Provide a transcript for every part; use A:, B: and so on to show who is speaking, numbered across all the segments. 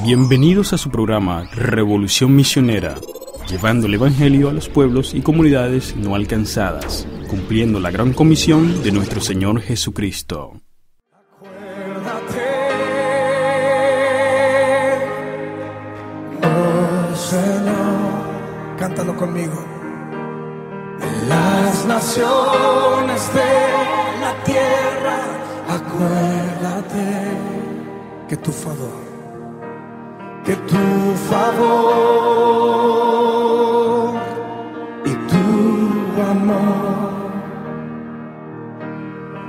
A: Bienvenidos a su programa Revolución Misionera, llevando el Evangelio a los pueblos y comunidades no alcanzadas, cumpliendo la gran comisión de nuestro Señor Jesucristo.
B: Acuérdate, oh Señor, cántalo conmigo. Las naciones de la tierra, acuérdate que tu favor y tu amor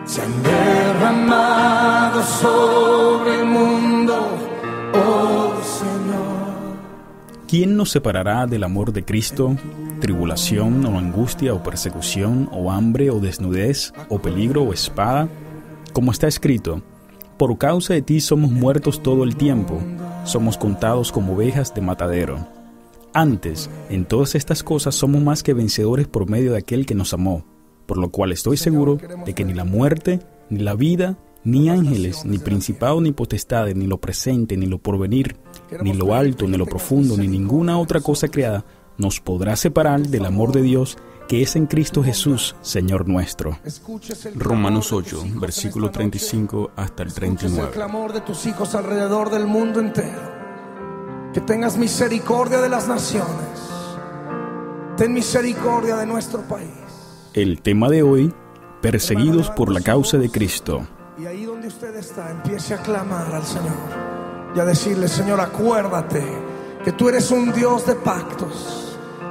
B: se han derramado sobre el mundo, oh Señor.
A: ¿Quién nos separará del amor de Cristo? ¿Tribulación o angustia o persecución o hambre o desnudez o peligro o espada? Como está escrito, por causa de ti somos muertos todo el tiempo, somos contados como ovejas de matadero. Antes, en todas estas cosas somos más que vencedores por medio de aquel que nos amó, por lo cual estoy seguro de que ni la muerte, ni la vida, ni ángeles, ni principados, ni potestades, ni lo presente, ni lo porvenir, ni lo alto, ni lo profundo, ni ninguna otra cosa creada nos podrá separar del amor de Dios que es en Cristo Jesús, Señor nuestro. Romanos 8, versículo 35 hasta el 39.
B: El clamor de tus hijos alrededor del mundo entero. Que tengas misericordia de las naciones. Ten misericordia de nuestro país.
A: El tema de hoy, perseguidos por la causa de Cristo.
B: Y ahí donde usted está, empiece a clamar al Señor y a decirle: Señor, acuérdate que tú eres un Dios de pactos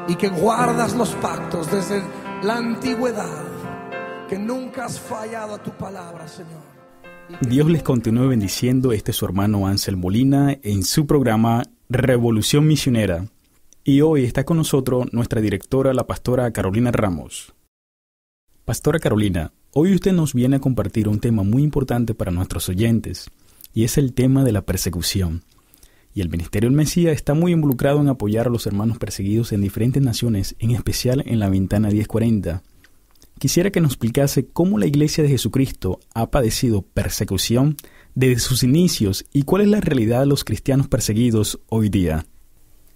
B: y que guardas los pactos desde la antigüedad, que nunca has fallado a tu palabra, Señor.
A: Dios les continúe bendiciendo. Este es su hermano Ansel Molina en su programa Revolución Misionera. Y hoy está con nosotros nuestra directora, la pastora Carolina Ramos. Pastora Carolina, hoy usted nos viene a compartir un tema muy importante para nuestros oyentes, y es el tema de la persecución. Y el Ministerio del Mesías está muy involucrado en apoyar a los hermanos perseguidos en diferentes naciones, en especial en la Ventana 1040. Quisiera que nos explicase cómo la Iglesia de Jesucristo ha padecido persecución desde sus inicios y cuál es la realidad de los cristianos perseguidos hoy día.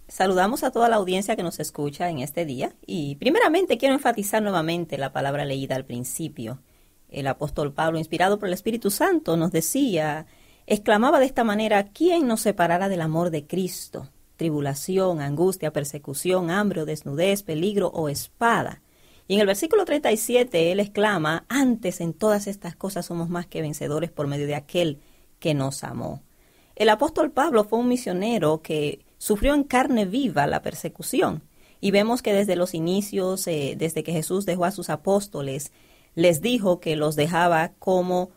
C: Saludamos a toda la audiencia que nos escucha en este día y primeramente quiero enfatizar nuevamente la palabra leída al principio. El apóstol Pablo, inspirado por el Espíritu Santo, nos decía, exclamaba de esta manera: ¿quién nos separará del amor de Cristo? Tribulación, angustia, persecución, hambre o desnudez, peligro o espada. Y en el versículo 37 él exclama: antes en todas estas cosas somos más que vencedores por medio de aquel que nos amó. El apóstol Pablo fue un misionero que sufrió en carne viva la persecución. Y vemos que desde los inicios, desde que Jesús dejó a sus apóstoles, les dijo que los dejaba como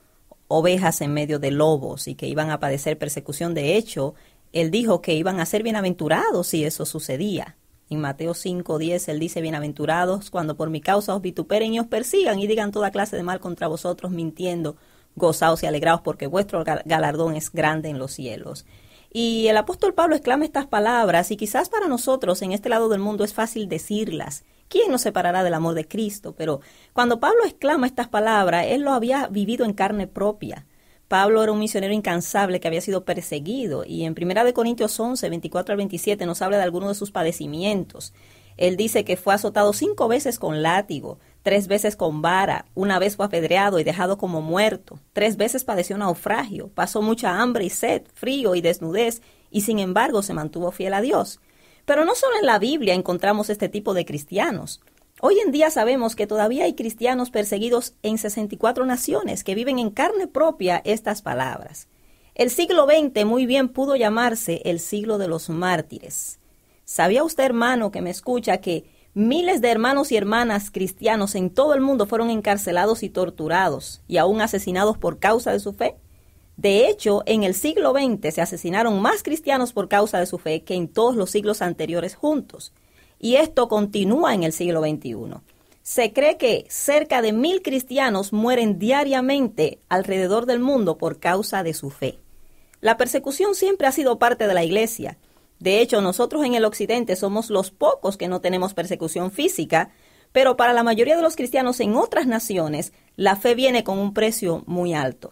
C: ovejas en medio de lobos y que iban a padecer persecución. De hecho, él dijo que iban a ser bienaventurados si eso sucedía. En Mateo 5:10 él dice: bienaventurados cuando por mi causa os vituperen y os persigan y digan toda clase de mal contra vosotros mintiendo, gozaos y alegraos porque vuestro galardón es grande en los cielos. Y el apóstol Pablo exclama estas palabras y quizás para nosotros en este lado del mundo es fácil decirlas. ¿Quién nos separará del amor de Cristo? Pero cuando Pablo exclama estas palabras, él lo había vivido en carne propia. Pablo era un misionero incansable que había sido perseguido y en 1 Corintios 11, 24 al 27 nos habla de algunos de sus padecimientos. Él dice que fue azotado 5 veces con látigo, 3 veces con vara, 1 vez fue apedreado y dejado como muerto, 3 veces padeció naufragio, pasó mucha hambre y sed, frío y desnudez y sin embargo se mantuvo fiel a Dios. Pero no solo en la Biblia encontramos este tipo de cristianos. Hoy en día sabemos que todavía hay cristianos perseguidos en 64 naciones que viven en carne propia estas palabras. El siglo XX muy bien pudo llamarse el siglo de los mártires. ¿Sabía usted, hermano, que me escucha, que miles de hermanos y hermanas cristianos en todo el mundo fueron encarcelados y torturados y aún asesinados por causa de su fe? De hecho, en el siglo XX se asesinaron más cristianos por causa de su fe que en todos los siglos anteriores juntos. Y esto continúa en el siglo XXI. Se cree que cerca de 1,000 cristianos mueren diariamente alrededor del mundo por causa de su fe. La persecución siempre ha sido parte de la Iglesia. De hecho, nosotros en el occidente somos los pocos que no tenemos persecución física, pero para la mayoría de los cristianos en otras naciones, la fe viene con un precio muy alto.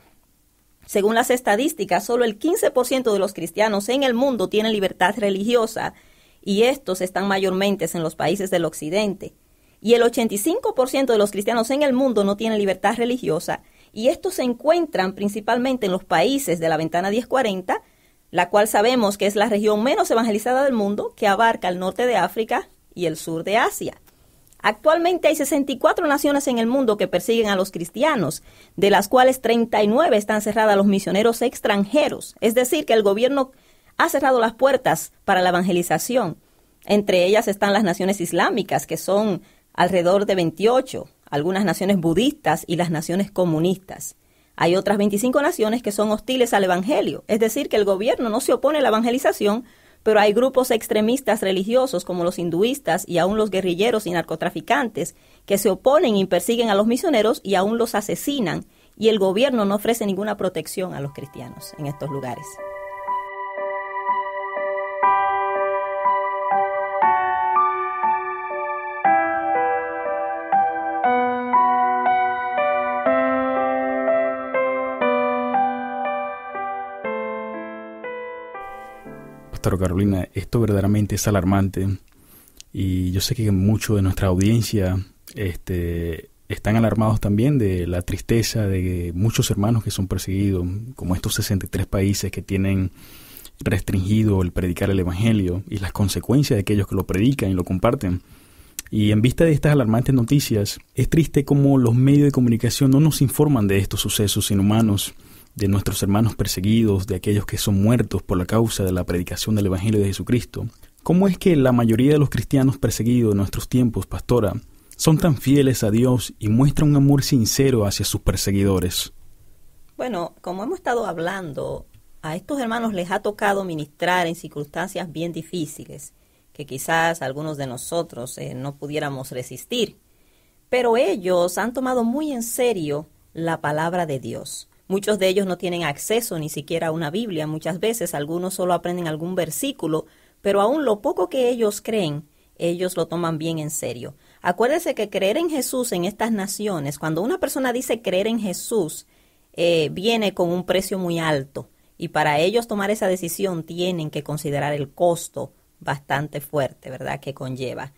C: Según las estadísticas, solo el 15% de los cristianos en el mundo tienen libertad religiosa, y estos están mayormente en los países del occidente. Y el 85% de los cristianos en el mundo no tienen libertad religiosa, y estos se encuentran principalmente en los países de la ventana 1040, la cual sabemos que es la región menos evangelizada del mundo, que abarca el norte de África y el sur de Asia. Actualmente hay 64 naciones en el mundo que persiguen a los cristianos, de las cuales 39 están cerradas a los misioneros extranjeros. Es decir, que el gobierno ha cerrado las puertas para la evangelización. Entre ellas están las naciones islámicas, que son alrededor de 28, algunas naciones budistas y las naciones comunistas. Hay otras 25 naciones que son hostiles al evangelio, es decir, que el gobierno no se opone a la evangelización, pero hay grupos extremistas religiosos como los hinduistas y aún los guerrilleros y narcotraficantes que se oponen y persiguen a los misioneros y aún los asesinan, y el gobierno no ofrece ninguna protección a los cristianos en estos lugares.
A: Pastora Carolina, esto verdaderamente es alarmante y yo sé que mucho de nuestra audiencia están alarmados también de la tristeza de muchos hermanos que son perseguidos, como estos 63 países que tienen restringido el predicar el evangelio y las consecuencias de aquellos que lo predican y lo comparten. Y en vista de estas alarmantes noticias, es triste cómo los medios de comunicación no nos informan de estos sucesos inhumanos, de nuestros hermanos perseguidos, de aquellos que son muertos por la causa de la predicación del Evangelio de Jesucristo. ¿Cómo es que la mayoría de los cristianos perseguidos en nuestros tiempos, pastora, son tan fieles a Dios y muestran un amor sincero hacia sus perseguidores?
C: Bueno, como hemos estado hablando, a estos hermanos les ha tocado ministrar en circunstancias bien difíciles, que quizás algunos de nosotros no pudiéramos resistir. Pero ellos han tomado muy en serio la palabra de Dios. Muchos de ellos no tienen acceso ni siquiera a una Biblia. Muchas veces algunos solo aprenden algún versículo, pero aún lo poco que ellos creen, ellos lo toman bien en serio. Acuérdese que creer en Jesús en estas naciones, cuando una persona dice creer en Jesús, viene con un precio muy alto. Y para ellos tomar esa decisión tienen que considerar el costo bastante fuerte, ¿verdad?, que conlleva.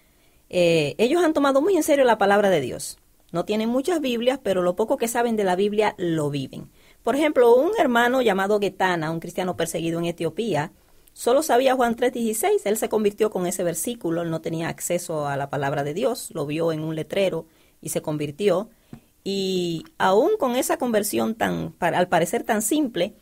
C: Ellos han tomado muy en serio la palabra de Dios. No tienen muchas Biblias, pero lo poco que saben de la Biblia lo viven. Por ejemplo, un hermano llamado Getana, un cristiano perseguido en Etiopía, solo sabía Juan 3:16. Él se convirtió con ese versículo. Él no tenía acceso a la palabra de Dios. Lo vio en un letrero y se convirtió. Y aún con esa conversión al parecer tan simple,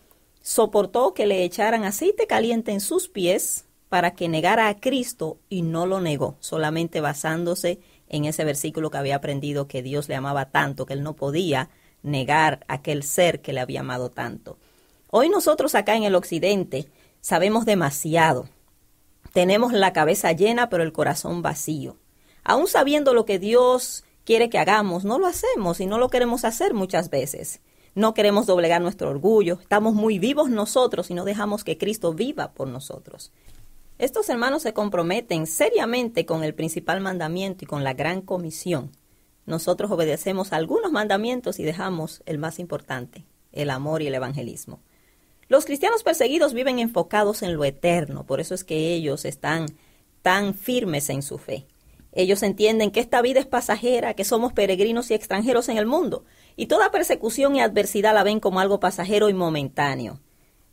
C: soportó que le echaran aceite caliente en sus pies para que negara a Cristo, y no lo negó, solamente basándose en ese versículo que había aprendido, que Dios le amaba tanto, que él no podía negar a aquel ser que le había amado tanto. Hoy nosotros acá en el occidente sabemos demasiado. Tenemos la cabeza llena, pero el corazón vacío. Aún sabiendo lo que Dios quiere que hagamos, no lo hacemos y no lo queremos hacer muchas veces. No queremos doblegar nuestro orgullo. Estamos muy vivos nosotros y no dejamos que Cristo viva por nosotros. Estos hermanos se comprometen seriamente con el principal mandamiento y con la gran comisión. Nosotros obedecemos algunos mandamientos y dejamos el más importante, el amor y el evangelismo. Los cristianos perseguidos viven enfocados en lo eterno, por eso es que ellos están tan firmes en su fe. Ellos entienden que esta vida es pasajera, que somos peregrinos y extranjeros en el mundo, y toda persecución y adversidad la ven como algo pasajero y momentáneo.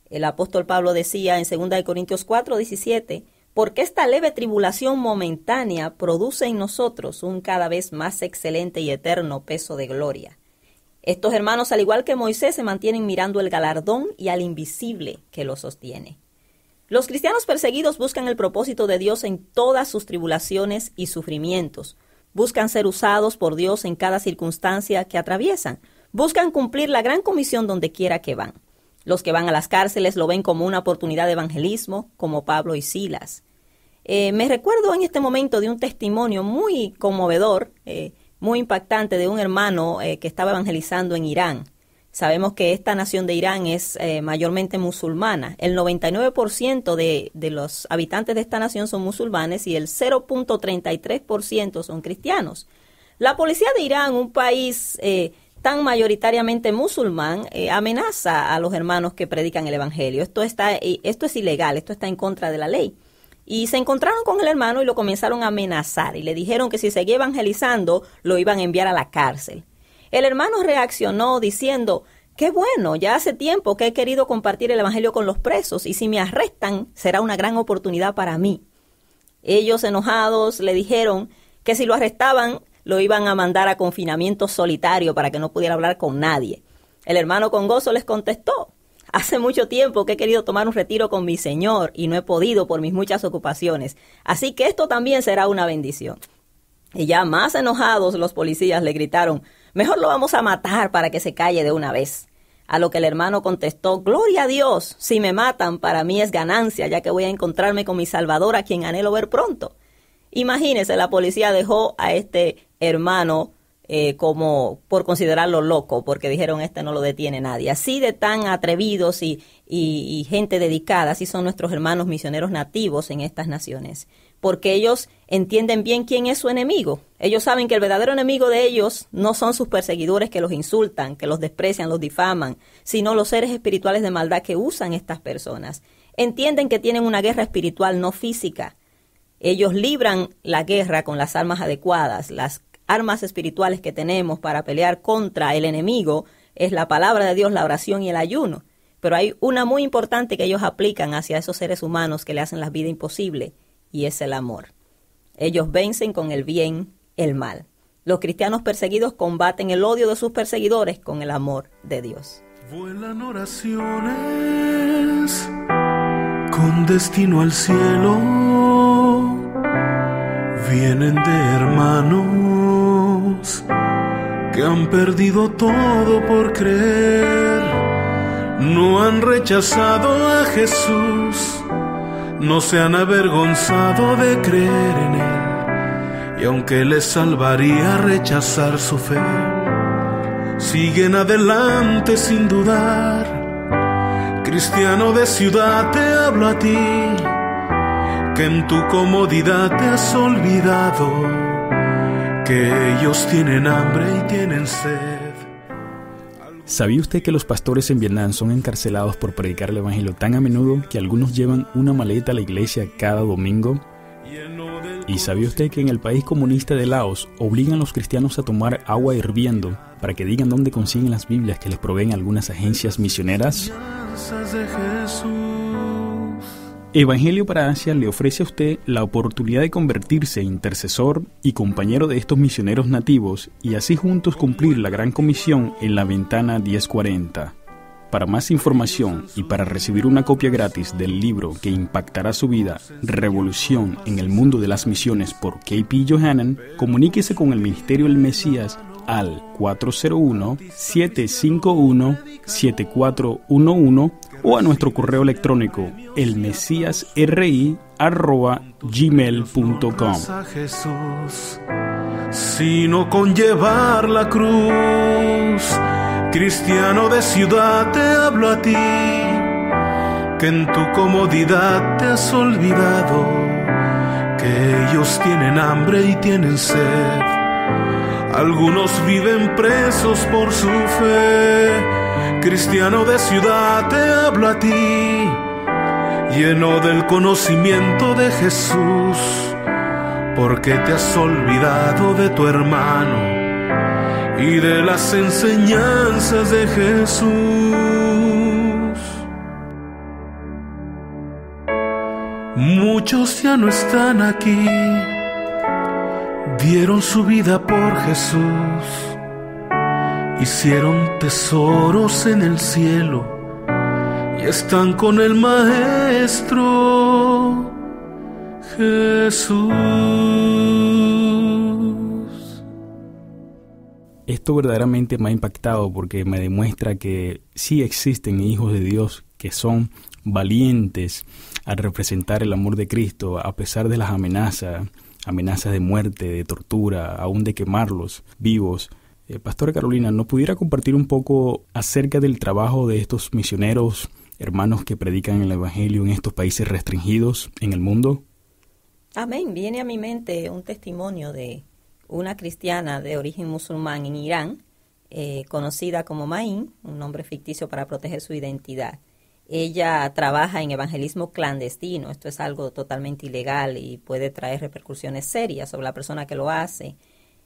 C: El apóstol Pablo decía en 2 Corintios 4:17, porque esta leve tribulación momentánea produce en nosotros un cada vez más excelente y eterno peso de gloria. Estos hermanos, al igual que Moisés, se mantienen mirando el galardón y al invisible que lo sostiene. Los cristianos perseguidos buscan el propósito de Dios en todas sus tribulaciones y sufrimientos. Buscan ser usados por Dios en cada circunstancia que atraviesan. Buscan cumplir la gran comisión donde quiera que van. Los que van a las cárceles lo ven como una oportunidad de evangelismo, como Pablo y Silas. Me recuerdo en este momento de un testimonio muy conmovedor, muy impactante, de un hermano que estaba evangelizando en Irán. Sabemos que esta nación de Irán es mayormente musulmana. El 99% de los habitantes de esta nación son musulmanes y el 0.33% son cristianos. La policía de Irán, un país tan mayoritariamente musulmán, amenaza a los hermanos que predican el evangelio. Esto es ilegal, esto está en contra de la ley. Y se encontraron con el hermano y lo comenzaron a amenazar y le dijeron que si seguía evangelizando lo iban a enviar a la cárcel. El hermano reaccionó diciendo: qué bueno, ya hace tiempo que he querido compartir el evangelio con los presos y si me arrestan será una gran oportunidad para mí. Ellos, enojados, le dijeron que si lo arrestaban lo iban a mandar a confinamiento solitario para que no pudiera hablar con nadie. El hermano con gozo les contestó: hace mucho tiempo que he querido tomar un retiro con mi Señor y no he podido por mis muchas ocupaciones, así que esto también será una bendición. Y ya más enojados los policías le gritaron: mejor lo vamos a matar para que se calle de una vez. A lo que el hermano contestó: gloria a Dios, si me matan para mí es ganancia, ya que voy a encontrarme con mi Salvador a quien anhelo ver pronto. Imagínese, la policía dejó a este hermano como por considerarlo loco, porque dijeron este no lo detiene nadie. Así de tan atrevidos y gente dedicada, así son nuestros hermanos misioneros nativos en estas naciones, porque ellos entienden bien quién es su enemigo. Ellos saben que el verdadero enemigo de ellos no son sus perseguidores que los insultan, que los desprecian, los difaman, sino los seres espirituales de maldad que usan estas personas. Entienden que tienen una guerra espiritual, no física. Ellos libran la guerra con las armas adecuadas. Las armas espirituales que tenemos para pelear contra el enemigo es la palabra de Dios, la oración y el ayuno. Pero hay una muy importante que ellos aplican hacia esos seres humanos que le hacen la vida imposible, y es el amor. Ellos vencen con el bien el mal. Los cristianos perseguidos combaten el odio de sus perseguidores con el amor de Dios.
D: Vuelan oraciones con destino al cielo, vienen de hermanos que han perdido todo por creer, no han rechazado a Jesús, no se han avergonzado de creer en Él, y aunque les salvaría rechazar su fe, siguen adelante sin dudar. Cristiano de ciudad, te hablo a ti, que en tu comodidad te has olvidado que ellos tienen hambre y tienen sed.
A: ¿Sabía usted que los pastores en Vietnam son encarcelados por predicar el evangelio tan a menudo que algunos llevan una maleta a la iglesia cada domingo? ¿Y sabía usted que en el país comunista de Laos obligan a los cristianos a tomar agua hirviendo para que digan dónde consiguen las Biblias que les proveen algunas agencias misioneras? Evangelio para Asia le ofrece a usted la oportunidad de convertirse en intercesor y compañero de estos misioneros nativos y así juntos cumplir la gran comisión en la ventana 1040. Para más información y para recibir una copia gratis del libro que impactará su vida, Revolución en el mundo de las misiones por K.P. Johannan, comuníquese con el Ministerio del Mesías al 401-751-7411 o a nuestro correo electrónico elmesiasri@gmail.com.
D: Sino con llevar la cruz, cristiano de ciudad, te hablo a ti, que en tu comodidad te has olvidado que ellos tienen hambre y tienen sed. Algunos viven presos por su fe. Cristiano de ciudad, te hablo a ti, lleno del conocimiento de Jesús, porque te has olvidado de tu hermano y de las enseñanzas de Jesús. Muchos ya no están aquí, dieron su vida por Jesús, hicieron tesoros en el cielo y están con el Maestro Jesús.
A: Esto verdaderamente me ha impactado porque me demuestra que sí existen hijos de Dios que son valientes al representar el amor de Cristo a pesar de las amenazas de muerte, de tortura, aún de quemarlos vivos. Pastora Carolina, ¿no pudiera compartir un poco acerca del trabajo de estos misioneros, hermanos que predican el evangelio en estos países restringidos en el mundo?
C: Amén. Viene a mi mente un testimonio de una cristiana de origen musulmán en Irán. conocida como Maín, un nombre ficticio para proteger su identidad. Ella trabaja en evangelismo clandestino. Esto es algo totalmente ilegal y puede traer repercusiones serias sobre la persona que lo hace.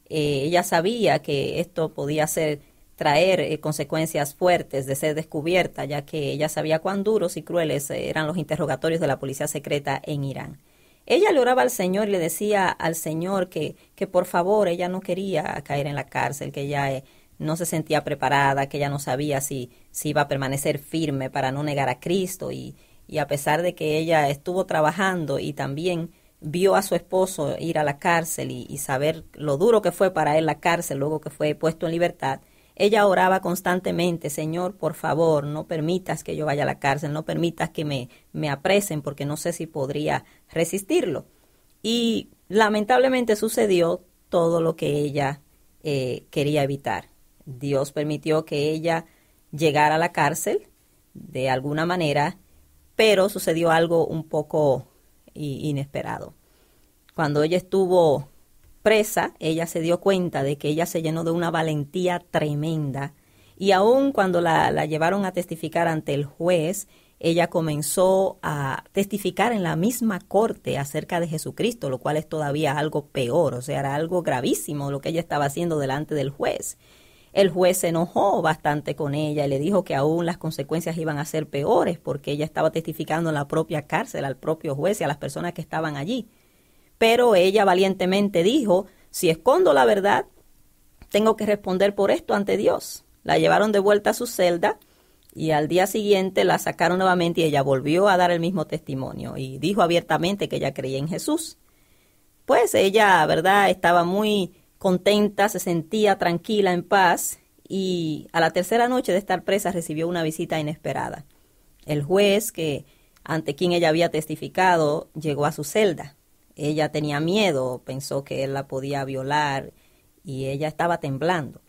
C: Ella sabía que esto podía traer consecuencias fuertes de ser descubierta, ya que ella sabía cuán duros y crueles eran los interrogatorios de la policía secreta en Irán. Ella le oraba al Señor y le decía al Señor que por favor, ella no quería caer en la cárcel, que ella no se sentía preparada, que ella no sabía si iba a permanecer firme para no negar a Cristo. Y a pesar de que ella estuvo trabajando y también vio a su esposo ir a la cárcel y saber lo duro que fue para él la cárcel luego que fue puesto en libertad, ella oraba constantemente: Señor, por favor, no permitas que yo vaya a la cárcel, no permitas que me apresen, porque no sé si podría resistirlo. Y lamentablemente sucedió todo lo que ella quería evitar. Dios permitió que ella llegara a la cárcel de alguna manera, pero sucedió algo un poco inesperado. Cuando ella estuvo presa, ella se dio cuenta de que ella se llenó de una valentía tremenda, y aun cuando la llevaron a testificar ante el juez, ella comenzó a testificar en la misma corte acerca de Jesucristo, lo cual es todavía algo peor. O sea, era algo gravísimo lo que ella estaba haciendo delante del juez. El juez se enojó bastante con ella y le dijo que aún las consecuencias iban a ser peores, porque ella estaba testificando en la propia cárcel al propio juez y a las personas que estaban allí. Pero ella valientemente dijo: si escondo la verdad, tengo que responder por esto ante Dios. La llevaron de vuelta a su celda y al día siguiente la sacaron nuevamente, y ella volvió a dar el mismo testimonio y dijo abiertamente que ella creía en Jesús. Pues ella, ¿verdad?, estaba muy contenta, se sentía tranquila, en paz, y a la tercera noche de estar presa recibió una visita inesperada. El juez, ante quien ella había testificado, llegó a su celda. Ella tenía miedo, pensó que él la podía violar y ella estaba temblando.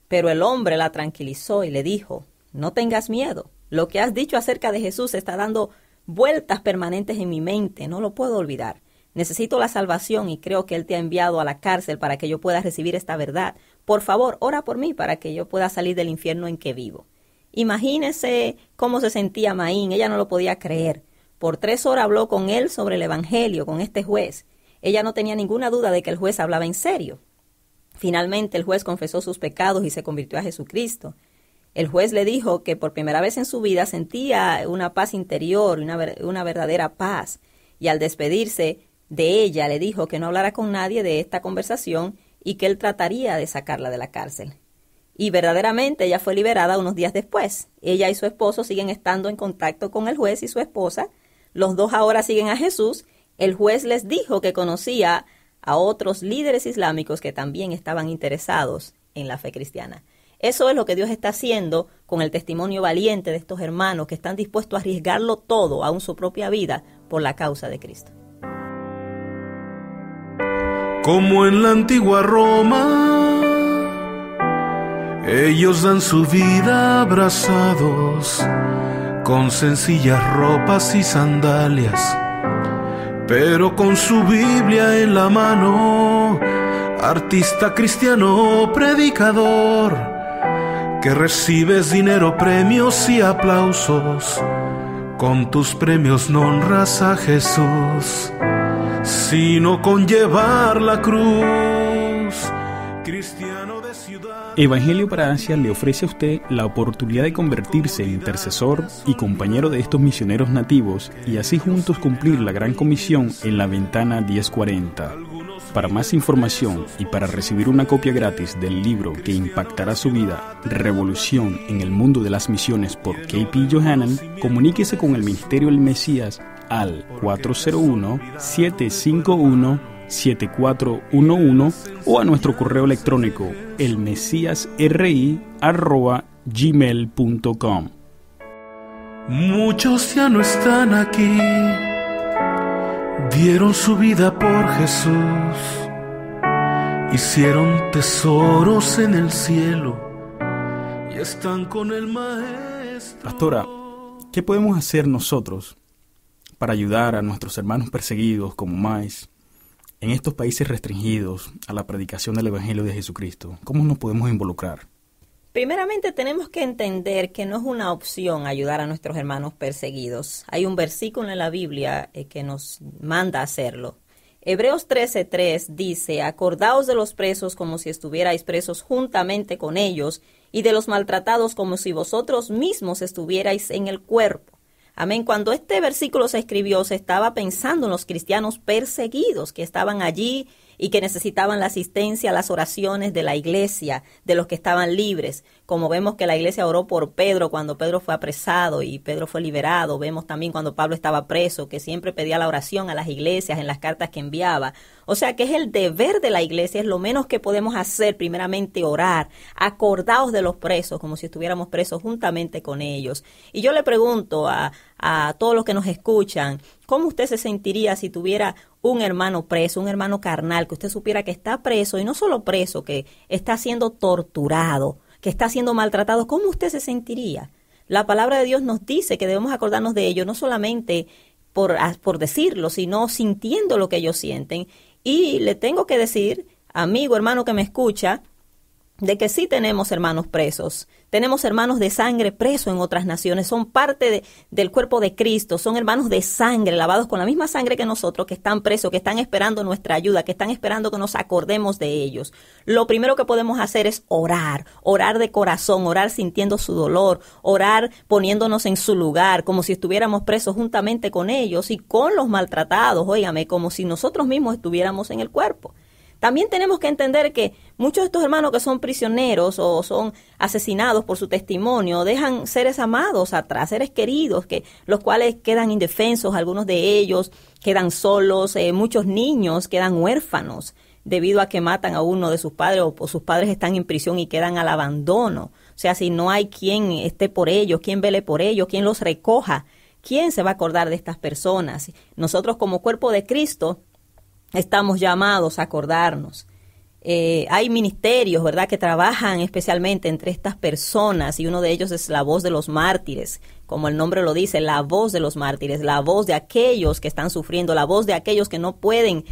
C: Pero el hombre la tranquilizó y le dijo: no tengas miedo, lo que has dicho acerca de Jesús está dando vueltas permanentes en mi mente, no lo puedo olvidar. Necesito la salvación y creo que Él te ha enviado a la cárcel para que yo pueda recibir esta verdad. Por favor, ora por mí para que yo pueda salir del infierno en que vivo. Imagínese cómo se sentía Maín, ella no lo podía creer. Por 3 horas habló con él sobre el evangelio, con este juez. Ella no tenía ninguna duda de que el juez hablaba en serio. Finalmente el juez confesó sus pecados y se convirtió a Jesucristo. El juez le dijo que por primera vez en su vida sentía una paz interior, una verdadera paz. Y al despedirse de ella, le dijo que no hablara con nadie de esta conversación y que él trataría de sacarla de la cárcel. Y verdaderamente ella fue liberada unos días después. Ella y su esposo siguen estando en contacto con el juez y su esposa. Los dos ahora siguen a Jesús. El juez les dijo que conocía a otros líderes islámicos que también estaban interesados en la fe cristiana. Eso es lo que Dios está haciendo con el testimonio valiente de estos hermanos que están dispuestos a arriesgarlo todo, aun su propia vida, por la causa de Cristo.
D: Como en la antigua Roma, ellos dan su vida abrazados, con sencillas ropas y sandalias, pero con su Biblia en la mano, artista cristiano predicador, que recibes dinero, premios y aplausos, con tus premios no honras a Jesús, sino con llevar la cruz. Cristiano de ciudad.
A: Evangelio para Asia le ofrece a usted la oportunidad de convertirse en intercesor y compañero de estos misioneros nativos y así juntos cumplir la gran comisión en la ventana 1040. Para más información y para recibir una copia gratis del libro que impactará su vida, Revolución en el mundo de las misiones por K.P. Yohanan, comuníquese con el Ministerio del Mesías al 401-751-7411 o a nuestro correo electrónico elmesiasri@gmail.com.
D: Muchos ya no están aquí, dieron su vida por Jesús, hicieron tesoros en el cielo y están con el Maestro.
A: Pastora, ¿qué podemos hacer nosotros para ayudar a nuestros hermanos perseguidos como Mais en estos países restringidos a la predicación del Evangelio de Jesucristo? ¿Cómo nos podemos involucrar?
C: Primeramente tenemos que entender que no es una opción ayudar a nuestros hermanos perseguidos. Hay un versículo en la Biblia que nos manda a hacerlo. Hebreos 13:3 dice: acordaos de los presos como si estuvierais presos juntamente con ellos, y de los maltratados como si vosotros mismos estuvierais en el cuerpo. Amén. Cuando este versículo se escribió, se estaba pensando en los cristianos perseguidos que estaban allí y que necesitaban la asistencia, las oraciones de la iglesia, de los que estaban libres. Como vemos que la iglesia oró por Pedro cuando Pedro fue apresado y Pedro fue liberado. Vemos también cuando Pablo estaba preso, que siempre pedía la oración a las iglesias en las cartas que enviaba. O sea que es el deber de la iglesia, es lo menos que podemos hacer, primeramente orar, acordaos de los presos, como si estuviéramos presos juntamente con ellos. Y yo le pregunto a todos los que nos escuchan, ¿cómo usted se sentiría si tuviera un hermano preso, un hermano carnal, que usted supiera que está preso, y no solo preso, que está siendo torturado, que está siendo maltratado? ¿Cómo usted se sentiría? La palabra de Dios nos dice que debemos acordarnos de ello, no solamente por decirlo, sino sintiendo lo que ellos sienten. Y le tengo que decir, amigo, hermano que me escucha, de que sí tenemos hermanos presos, tenemos hermanos de sangre presos en otras naciones, son parte del cuerpo de Cristo, son hermanos de sangre, lavados con la misma sangre que nosotros, que están presos, que están esperando nuestra ayuda, que están esperando que nos acordemos de ellos. Lo primero que podemos hacer es orar de corazón, orar sintiendo su dolor, orar poniéndonos en su lugar, como si estuviéramos presos juntamente con ellos y con los maltratados, óigame, como si nosotros mismos estuviéramos en el cuerpo. También tenemos que entender que muchos de estos hermanos que son prisioneros o son asesinados por su testimonio dejan seres amados atrás, seres queridos, los cuales quedan indefensos, algunos de ellos quedan solos, muchos niños quedan huérfanos debido a que matan a uno de sus padres o sus padres están en prisión y quedan al abandono. O sea, si no hay quien esté por ellos, quien vele por ellos, quien los recoja, ¿quién se va a acordar de estas personas? Nosotros como cuerpo de Cristo estamos llamados a acordarnos. Hay ministerios, ¿verdad?, que trabajan especialmente entre estas personas, y uno de ellos es la voz de los mártires, como el nombre lo dice, la voz de los mártires, la voz de aquellos que están sufriendo, la voz de aquellos que no pueden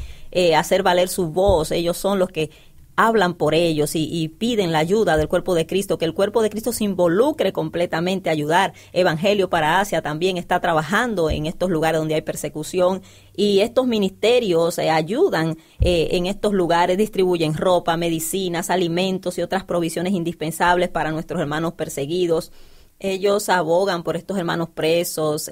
C: hacer valer su voz. Ellos son los que hablan por ellos y piden la ayuda del cuerpo de Cristo, que el cuerpo de Cristo se involucre completamente a ayudar. Evangelio para Asia también está trabajando en estos lugares donde hay persecución, y estos ministerios ayudan en estos lugares, distribuyen ropa, medicinas, alimentos y otras provisiones indispensables para nuestros hermanos perseguidos. Ellos abogan por estos hermanos presos,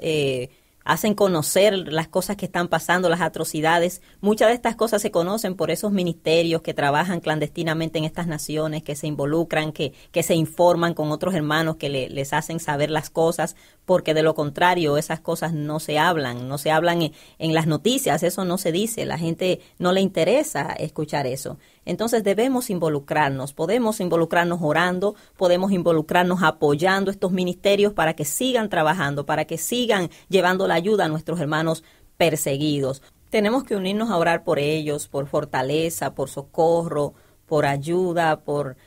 C: hacen conocer las cosas que están pasando, las atrocidades. Muchas de estas cosas se conocen por esos ministerios que trabajan clandestinamente en estas naciones, que se involucran, que se informan con otros hermanos, que les hacen saber las cosas, porque de lo contrario esas cosas no se hablan en las noticias, eso no se dice, la gente no le interesa escuchar eso. Entonces debemos involucrarnos, podemos involucrarnos orando, podemos involucrarnos apoyando estos ministerios para que sigan trabajando, para que sigan llevando la ayuda a nuestros hermanos perseguidos. Tenemos que unirnos a orar por ellos, por fortaleza, por socorro, por ayuda, por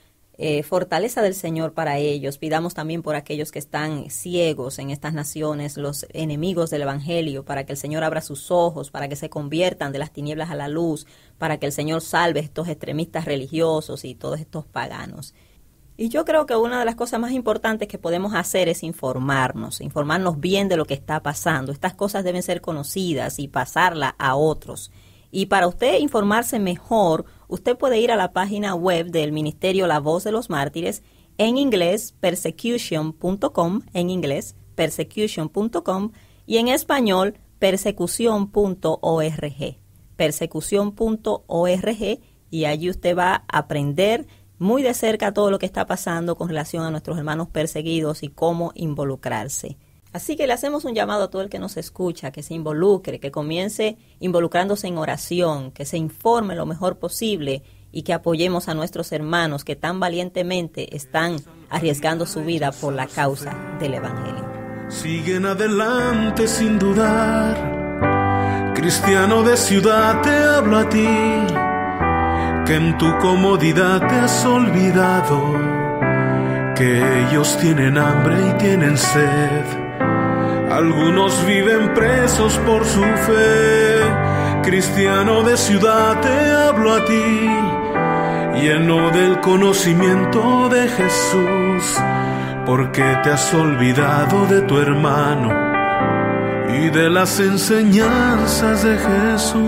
C: fortaleza del Señor para ellos. Pidamos también por aquellos que están ciegos en estas naciones, los enemigos del Evangelio, para que el Señor abra sus ojos, para que se conviertan de las tinieblas a la luz, para que el Señor salve a estos extremistas religiosos y todos estos paganos. Y yo creo que una de las cosas más importantes que podemos hacer es informarnos bien de lo que está pasando. Estas cosas deben ser conocidas y pasarlas a otros. Y para usted informarse mejor, usted puede ir a la página web del Ministerio La Voz de los Mártires, en inglés, persecution.com, y en español, persecución.org, persecución.org, y allí usted va a aprender muy de cerca todo lo que está pasando con relación a nuestros hermanos perseguidos y cómo involucrarse. Así que le hacemos un llamado a todo el que nos escucha, que se involucre, que comience involucrándose en oración, que se informe lo mejor posible y que apoyemos a nuestros hermanos que tan valientemente están arriesgando su vida por la causa del Evangelio.
D: Siguen adelante sin dudar, cristiano de ciudad, te hablo a ti, que en tu comodidad te has olvidado, que ellos tienen hambre y tienen sed. Algunos viven presos por su fe. Cristiano de ciudad, te hablo a ti, lleno del conocimiento de Jesús, porque te has olvidado de tu hermano y de las enseñanzas de Jesús.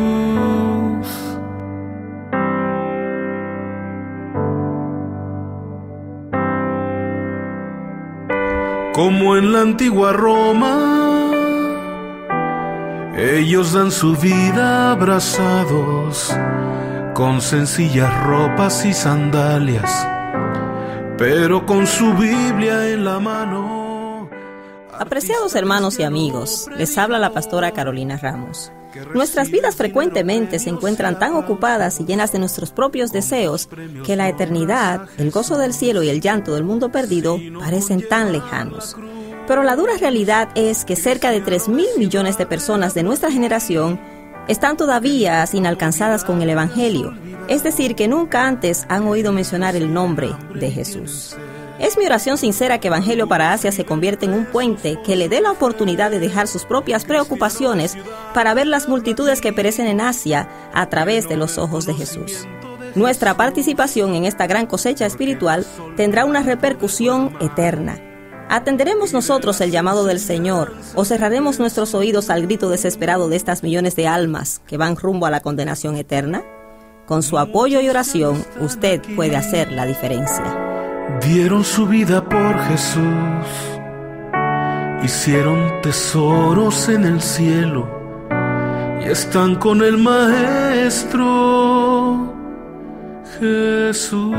D: Como en la antigua Roma, ellos dan su vida abrazados, con sencillas ropas y sandalias, pero con su Biblia en la mano.
C: Apreciados hermanos y amigos, les habla la pastora Carolina Ramos. Nuestras vidas frecuentemente se encuentran tan ocupadas y llenas de nuestros propios deseos que la eternidad, el gozo del cielo y el llanto del mundo perdido parecen tan lejanos. Pero la dura realidad es que cerca de 3.000 millones de personas de nuestra generación están todavía inalcanzadas con el Evangelio, es decir, que nunca antes han oído mencionar el nombre de Jesús. Es mi oración sincera que Evangelio para Asia se convierta en un puente que le dé la oportunidad de dejar sus propias preocupaciones para ver las multitudes que perecen en Asia a través de los ojos de Jesús. Nuestra participación en esta gran cosecha espiritual tendrá una repercusión eterna. ¿Atenderemos nosotros el llamado del Señor o cerraremos nuestros oídos al grito desesperado de estas millones de almas que van rumbo a la condenación eterna? Con su apoyo y oración, usted puede hacer la diferencia.
D: Dieron su vida por Jesús, hicieron tesoros en el cielo y están con el Maestro Jesús.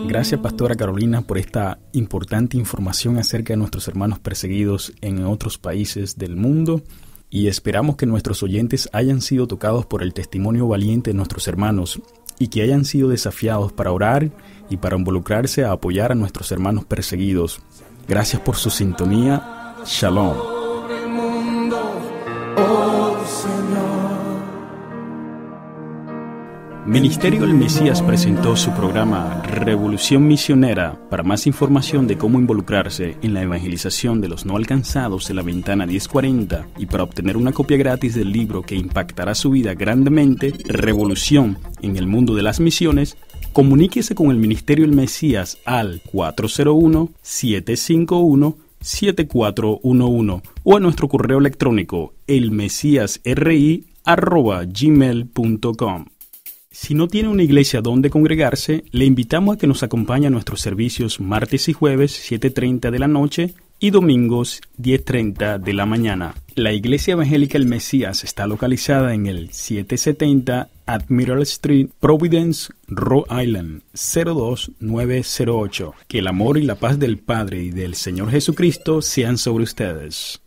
A: Gracias, Pastora Carolina, por esta importante información acerca de nuestros hermanos perseguidos en otros países del mundo, y esperamos que nuestros oyentes hayan sido tocados por el testimonio valiente de nuestros hermanos y que hayan sido desafiados para orar y para involucrarse a apoyar a nuestros hermanos perseguidos. Gracias por su sintonía. Shalom. Ministerio El Mesías presentó su programa Revolución Misionera. Para más información de cómo involucrarse en la evangelización de los no alcanzados en la ventana 1040 y para obtener una copia gratis del libro que impactará su vida grandemente, Revolución en el mundo de las misiones, comuníquese con el Ministerio El Mesías al 401-751-7411 o a nuestro correo electrónico elmesiasri@gmail.com. Si no tiene una iglesia donde congregarse, le invitamos a que nos acompañe a nuestros servicios martes y jueves 7:30 de la noche y domingos 10:30 de la mañana. La Iglesia Evangélica El Mesías está localizada en el 770 Admiral Street, Providence, Rhode Island, 02908. Que el amor y la paz del Padre y del Señor Jesucristo sean sobre ustedes.